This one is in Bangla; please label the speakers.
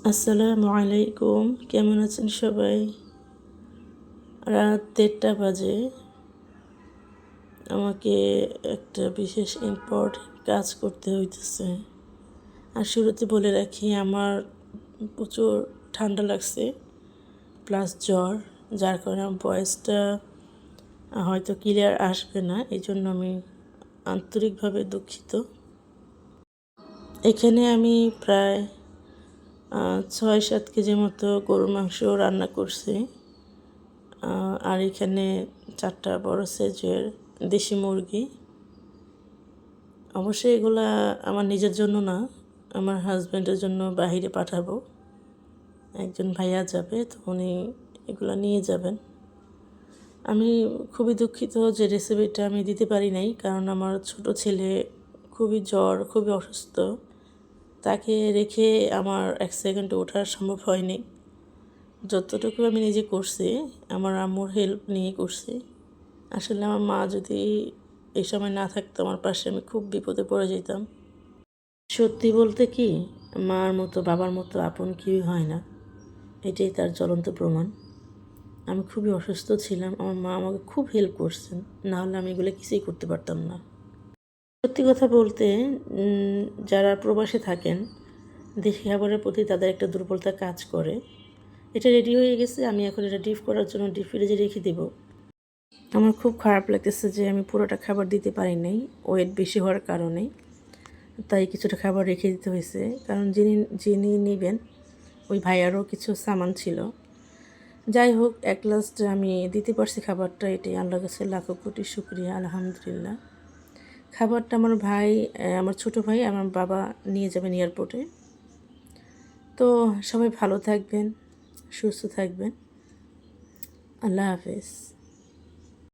Speaker 1: আসসালামু আলাইকুম, কেমন আছেন সবাই? রাত 1:30 বাজে। আমাকে একটা বিশেষ ইম্পর্টেন্ট কাজ করতে হইতেছে। আর শুরুতে বলে রাখি, আমার প্রচুর ঠান্ডা লাগছে প্লাস জ্বর, যার কারণে আমার ভয়েসটা হয়তো ক্লিয়ার আসবে না। এই জন্য আমি আন্তরিকভাবে দুঃখিত। এখানে আমি প্রায় 6-7 কেজি মতো গরুর মাংস রান্না করছি। আর এখানে 4টা বড় সাইজের দেশি মুরগি। অবশ্যই এগুলা আমার নিজের জন্য না, আমার হাজব্যান্ডের জন্য বাহিরে পাঠাবো। একজন ভাইয়া যাবে, তো উনি এগুলো নিয়ে যাবেন। আমি খুবই দুঃখিত যে রেসিপিটা আমি দিতে পারি নাই, কারণ আমার ছোট ছেলে খুবই জ্বর, খুবই অসুস্থ। তাকে রেখে আমার 1 সেকেন্ডও ওঠা সম্ভব হয়নি। যতটুকু আমি নিজে করছি, আমার আম্মুর হেল্প নিয়ে করছি। আসলে আমার মা যদি এই সময় না থাকতো আমার পাশে, আমি খুব বিপদে পড়ে যেতাম। সত্যি বলতে কি, মার মতো বাবার মতো আপন কেউই হয় না, এটাই তার জ্বলন্ত প্রমাণ। আমি খুবই অসুস্থ ছিলাম, আমার মা আমাকে খুব হেল্প করছেন, না হলে আমি এগুলো কিছুই করতে পারতাম না। সত্যি কথা বলতে, যারা প্রবাসে থাকেন, দেশি খাবারের প্রতি তাদের একটা দুর্বলতা কাজ করে। এটা রেডি হয়ে গেছে, আমি এখন এটা ডিপ করার জন্য ডিপ ফ্রিজে রেখে দেবো। আমার খুব খারাপ লাগতেছে যে আমি পুরোটা খাবার দিতে পারি নাই, ওয়েট বেশি হওয়ার কারণে। তাই কিছুটা খাবার রেখে দিতে হয়েছে, কারণ যিনি নেবেন ওই ভাইয়ারও কিছু সামান ছিল। যাই হোক, এক লাস্ট আমি দিতে পারছি খাবারটা, এটাই আল্লাহর কাছে লাখো কোটি শুকরিয়া, আলহামদুলিল্লাহ। খাবারটা আমার ছোট ভাই, আমার বাবা নিয়ে যাবেন এয়ারপোর্টে। তো সবাই ভালো থাকবেন, সুস্থ থাকবেন। আল্লাহ হাফেজ।